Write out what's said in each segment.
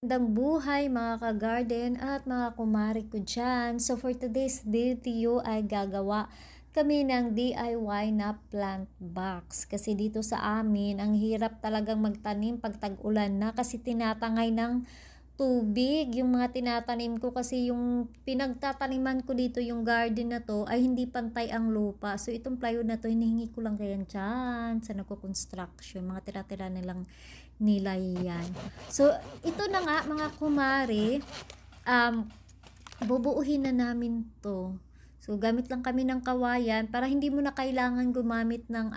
Magandang buhay mga ka-garden at mga kumari ko dyan. So for today's video ay gagawa kami ng DIY na plant box. Kasi dito sa amin, ang hirap talagang magtanim pag tag-ulan na kasi tinatangay ng tubig yung mga tinatanim ko kasi yung pinagtataniman ko dito yung garden na to ay hindi pantay ang lupa. So itong plywood na to hinihingi ko lang kaya dyan sa nagko-construction, mga tira-tira nilang nilay yan. So ito na nga mga kumare, um, bubuuhin na namin to. So gamit lang kami ng kawayan para hindi mo na kailangan gumamit ng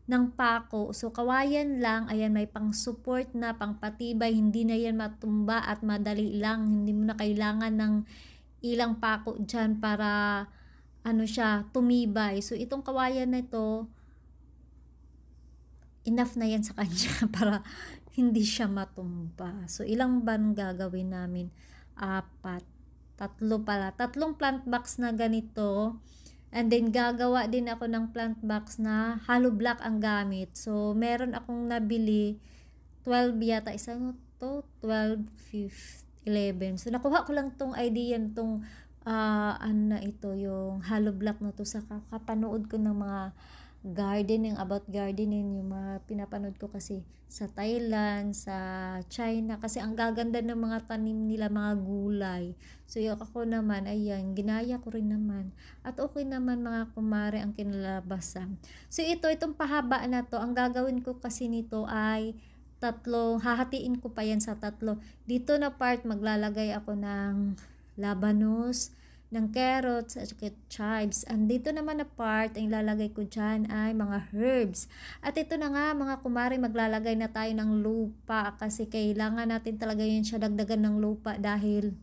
ng pako. So kawayan lang, ayan, may pang support na, pang patibay, hindi na yan matumba at madali lang. Hindi mo na kailangan ng ilang pako dyan para siya, tumibay. So itong kawayan na ito, enough na yan sa kanya para hindi siya matumba. So ilang ban gagawin namin? 4. Tatlo pala. Tatlong plant box na ganito. And then gagawa din ako ng plant box na hollow block ang gamit. So meron akong nabili 12 yata. Isa no to 12, 5, 11. So nakuha ko lang tong idea tong ito yung hollow block na to sa kakapanood ko ng mga gardening, about gardening, yung mga pinapanood ko kasi sa Thailand, sa China, kasi ang gaganda ng mga tanim nila, mga gulay. So yung ako naman, ayan, ginaya ko rin naman. At okay naman mga kumare ang kinalabasan. So itong pahaba na to, ang gagawin ko kasi nito ay hahatiin ko pa yan sa tatlo. Dito na part, maglalagay ako ng labanos, ng carrots at chives. And dito naman na part, ang ilalagay ko dyan ay mga herbs. At ito na nga mga kumari, maglalagay na tayo ng lupa kasi kailangan natin talaga yun siya dagdagan ng lupa dahil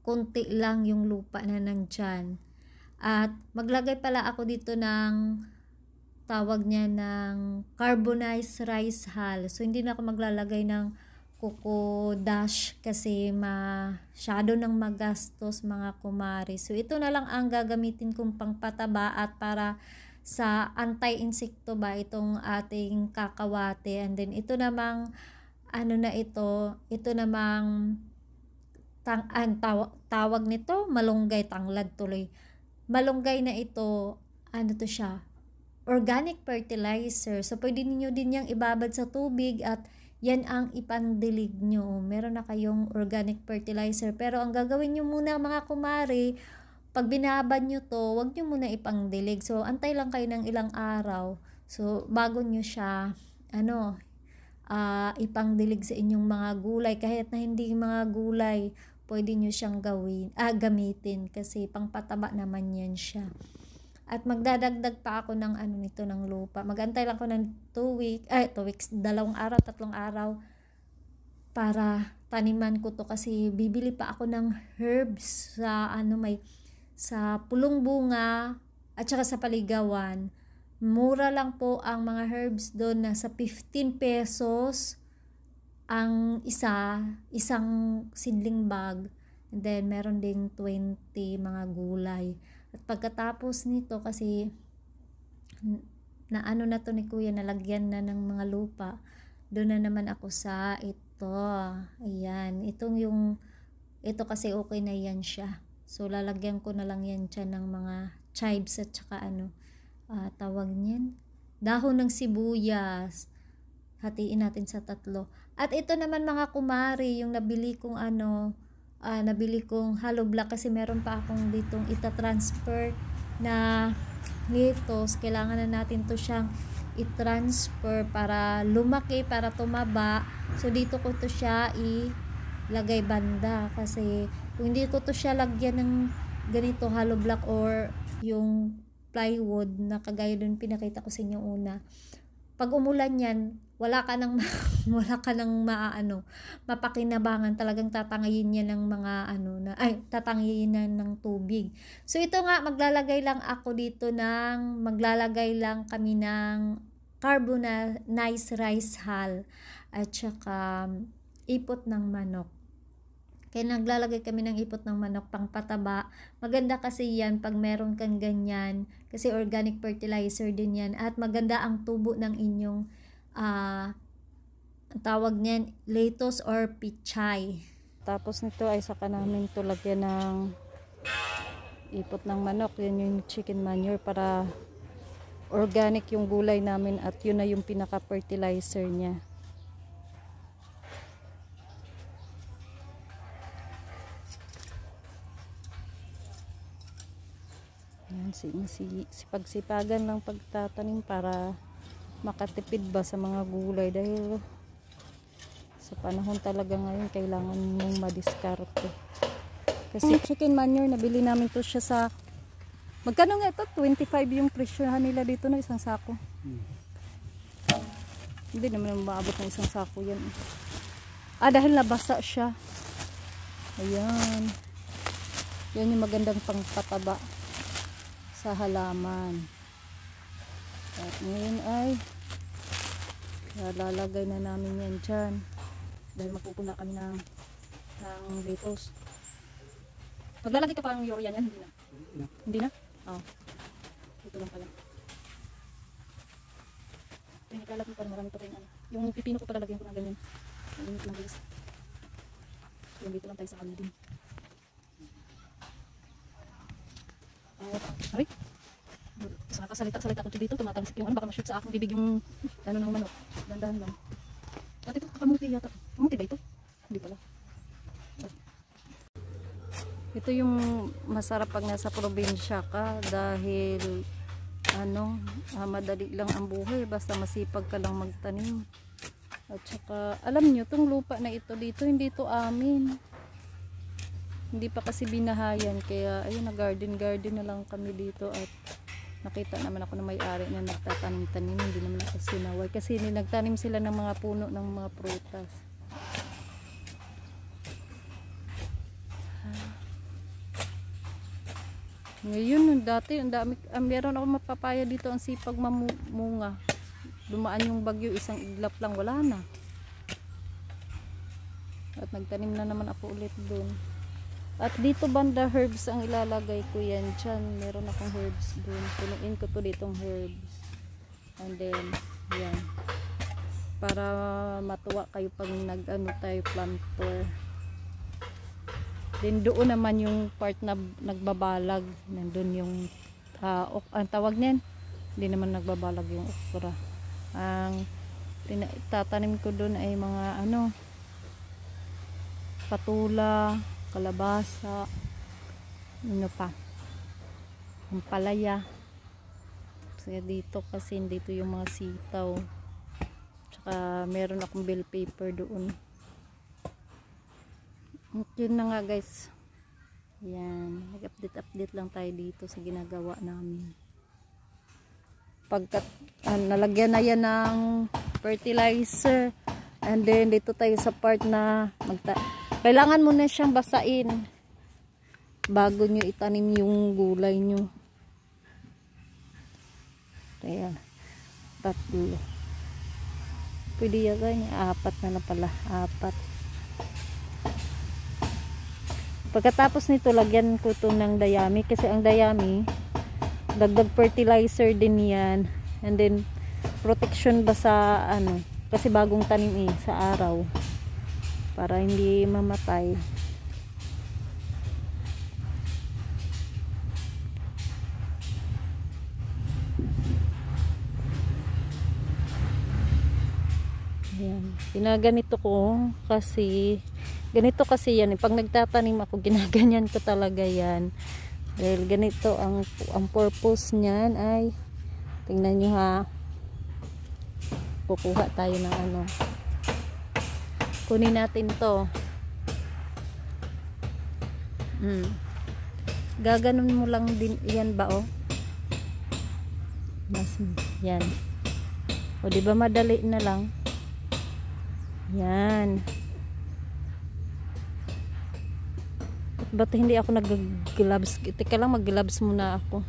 konti lang yung lupa na nandyan. At maglagay pala ako dito ng tawag niya ng carbonized rice hull. So hindi na ako maglalagay ng Coco Dash kasi masyado ng magastos mga kumari. So ito na lang ang gagamitin kong pangpataba at para sa anti-insekto ba itong ating kakawate. And then ito namang ito namang tawag nito malunggay, tanglad tuloy. Malunggay na ito, to siya? Organic fertilizer. So pwede niyo din yang ibabad sa tubig at yan ang ipandilig nyo. Meron na kayong organic fertilizer. Pero ang gagawin nyo muna mga kumari, pag binabad nyo to, wag nyo muna ipangdilig. So, antay lang kayo ng ilang araw. So, bago nyo siya, ipangdilig sa inyong mga gulay. Kahit na hindi mga gulay, pwede nyo siyang gamitin. Kasi pangpataba naman yan siya. At magdadagdag pa ako ng nito ng lupa. Magantay lang ako ng 2 weeks, 2 araw, 3 araw para taniman ko to kasi bibili pa ako ng herbs sa Pulong Bunga at saka sa Paligawan. Mura lang po ang mga herbs doon, nasa 15 pesos ang isang seedling bag. And then meron ding 20 mga gulay. At pagkatapos nito kasi na na to ni kuya, nalagyan na ng mga lupa, doon na naman ako sa ito. Ayan, ito kasi okay na yan siya. So lalagyan ko na lang yan dyan ng mga chives at saka tawag niyan, dahon ng sibuyas. Hatiin natin sa tatlo. At ito naman mga kumari, yung nabili kong nabili kong hollow block kasi meron pa akong ditong ita-transfer na nito. Kailangan na natin to siyang i-transfer para lumaki, para tumaba. So dito ko to siya ilagay banda kasi kung hindi ko to siya lagyan ng ganito hollow block or yung plywood na kagaya dun pinakita ko sa inyo una, pag umulan yan, wala ka nang mapakinabangan, talagang tatangayin niya ng mga tatangayin na ng tubig. So ito nga, maglalagay lang kami ng carbonized rice hull at saka ipot ng manok. Kaya naglalagay kami ng ipot ng manok pang pataba. Maganda kasi yan pag meron kang ganyan. Kasi organic fertilizer din yan. At maganda ang tubo ng inyong Ang tawag niyan, lettuce or pichay. Tapos nito ay saka namin ito lagyan ng ipot ng manok. Yan yung chicken manure para organic yung gulay namin at yun na yung pinaka-fertilizer niya. Yan, sipagsipagan lang pagtatanim para makatipid ba sa mga gulay dahil sa panahon talaga ngayon kailangan mong madiskarte. Kasi chicken manure nabili namin to siya sa magkano nga ito? 25 yung presyohan nila dito no, isang sako. Hindi naman maabot ng isang sako yan. Dahil nabasa siya. Ayan. Yan yung magandang pangpataba sa halaman. At ngayon ay lalagay na namin yan dyan. Dahil magpupuna kami ng lettuce. Maglalagay ka pa ng urea yan? Hindi na? Hindi na? Oo. Ito lang pala. Ikalat mo pa marami pa rin ano. Yung pipino ko pala lagyan ko na ganyan. Malimit lang guys. Yung dito lang tayo sa kalidin. Aray! Sa nakasalita ko dito, tumatalsik yung ano, baka ma-shoot sa aking bibig yung ano ng manok. Dandahan lang. At ito, kamuti yata. Kamuti ba ito? Hindi pala. Ito yung masarap pag nasa probinsya ka dahil madali lang ang buhay basta masipag ka lang magtanim. At saka alam nyo, itong lupa na ito dito, hindi ito amin. Hindi pa kasi binahayan kaya ayun na garden na lang kami dito at nakita naman ako na may-ari na nagtatanim-tanim, hindi naman ako sinaway kasi nagtanim sila ng mga puno ng mga prutas. Ngayon, dati, ang dami, meron ako mapapaya dito, ang sipag mamunga. Dumaan yung bagyo, isang iglap lang, wala na. At nagtanim na naman ako ulit doon. At dito banda herbs ang ilalagay ko yan dyan. Meron akong herbs doon. Punuin ko to ditong herbs. And then, yan. Para matuwa kayo pag tayo planter. Then doon naman yung part na nagbabalag. Nandun yung ang tawag niyan. Hindi naman nagbabalag yung okra. Ang tatanim ko doon ay mga patula, kalabasa, pa, ampalaya. Kasi dito kasi dito yung mga sitaw. Tsaka meron akong bell paper doon. Yun na nga guys. Yan. Nag-update lang tayo dito sa ginagawa namin. Pagkat nalagyan na yan ng fertilizer. And then dito tayo sa part na kailangan mo na siyang basain bago nyo itanim yung gulay nyo. Ayan. 3. Pwede yata niya. 4 na lang pala. 4. Pagkatapos nito, lagyan ko ito ng dayami. Kasi ang dayami, dagdag fertilizer din yan. And then, protection ba sa kasi bagong tanim sa araw. Para hindi mamatay. Ayan. Ginaganito ko kasi ganito kasi yan. Pag nagtatanim ako, ginaganyan ko talaga yan. Dahil ganito ang purpose niyan ay tingnan nyo ha. Kukuha tayo ng kunin natin to. Gaganon mo lang din yan ba yan. O di ba madali na lang. Yan. Ba't hindi ako nag-gloves? Teka lang, mag-gloves muna ako.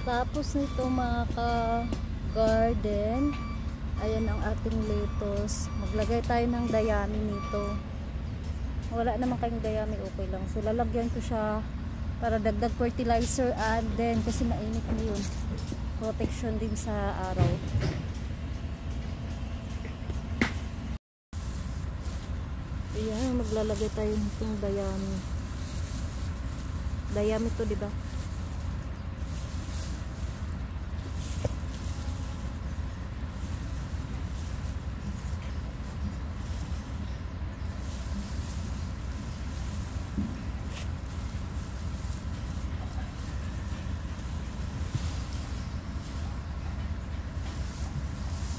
Tapos nito mga ka-garden Ayan ang ating lettuce. Maglagay tayo ng dayami nito. Wala naman kayong dayami, okay lang. So lalagyan ko siya para dagdag fertilizer, and then kasi mainit na yun, protection din sa araw. Ayan, maglalagay tayo nitong dayami. Dayami to, diba?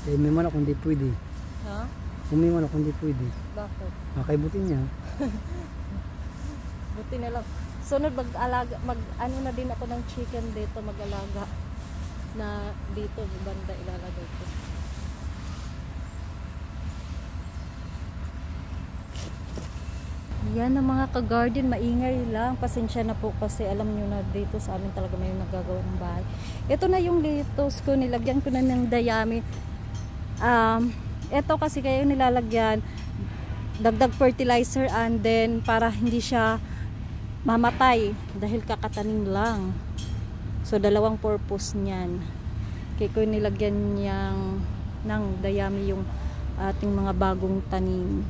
Eh, may man ako hindi pwede. Ha? Kung may man ako hindi pwede. Bakit? Makaibutin niya. Buti na lang. Sunod mag-alaga, ano na din ako ng chicken dito, mag-alaga na dito banda ilalagay ko. Yan ang mga ka-garden, maingay lang. Pasensya na po kasi alam nyo na dito sa amin talaga may nagagawa ng bahay. Ito na yung lettuce ko, nilagyan ko na ng dayami. Ito kasi kayo nilalagyan dagdag fertilizer, and then para hindi siya mamatay dahil kakatanim lang. So dalawang purpose niyan. Kaya ko nilagyan niyang ng dayami yung ating mga bagong tanim.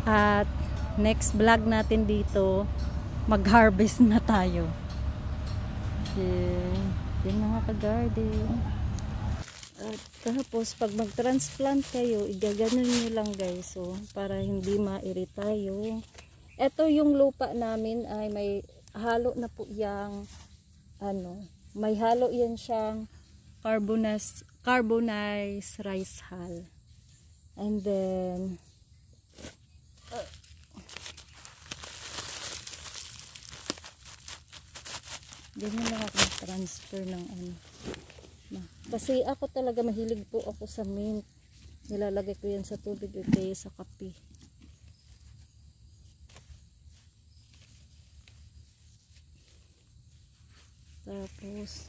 At next vlog natin dito, mag-harvest na tayo. Okay. Yan mga ka-garden. At tapos pag mag-transplant kayo, igaganon nyo lang guys, so para hindi mairita yung ito yung lupa namin ay may halo na po yang may halo yan siyang carbonized rice hull. And then ganyan lang ako transfer ng kasi ako talaga mahilig po ako sa mint. Nilalagay ko yan sa tubig o kaya sa kape. Tapos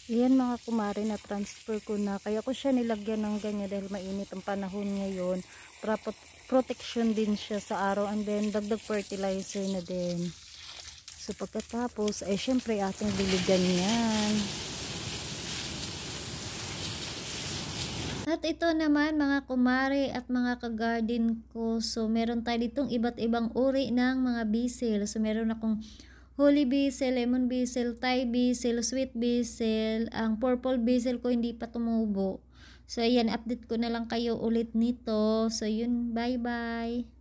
ayan mga kumare, na transfer ko na. Kaya ko siya nilagyan ng ganyan dahil mainit ang panahon ngayon. Para protection din siya sa araw, and then dagdag fertilizer na din. So pagkatapos ay syempre ating biligan yan. At ito naman mga kumare at mga ka-garden ko. So meron tayo ditong iba't ibang uri ng mga basil. So meron akong holy basil, lemon basil, Thai basil, sweet basil. Ang purple basil ko hindi pa tumubo. So ayan, update ko na lang kayo ulit nito. So yun, bye bye.